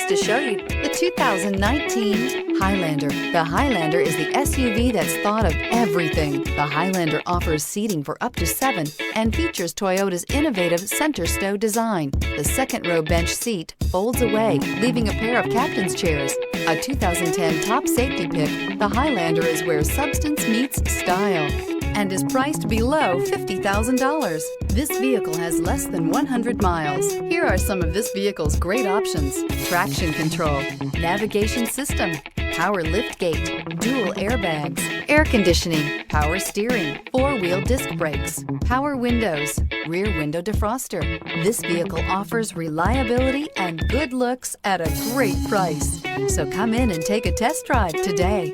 pleased to show you the 2019 Highlander. The Highlander is the SUV that's thought of everything. The Highlander offers seating for up to 7 and features Toyota's innovative center stow design. The second row bench seat folds away, leaving a pair of captain's chairs. A 2010 top safety pick, the Highlander is where substance meets style and is priced below $50,000. This vehicle has less than 100 miles. Here are some of this vehicle's great options: traction control, navigation system, power liftgate, dual airbags, air conditioning, power steering, 4-wheel disc brakes, power windows, rear window defroster. This vehicle offers reliability and good looks at a great price. So come in and take a test drive today.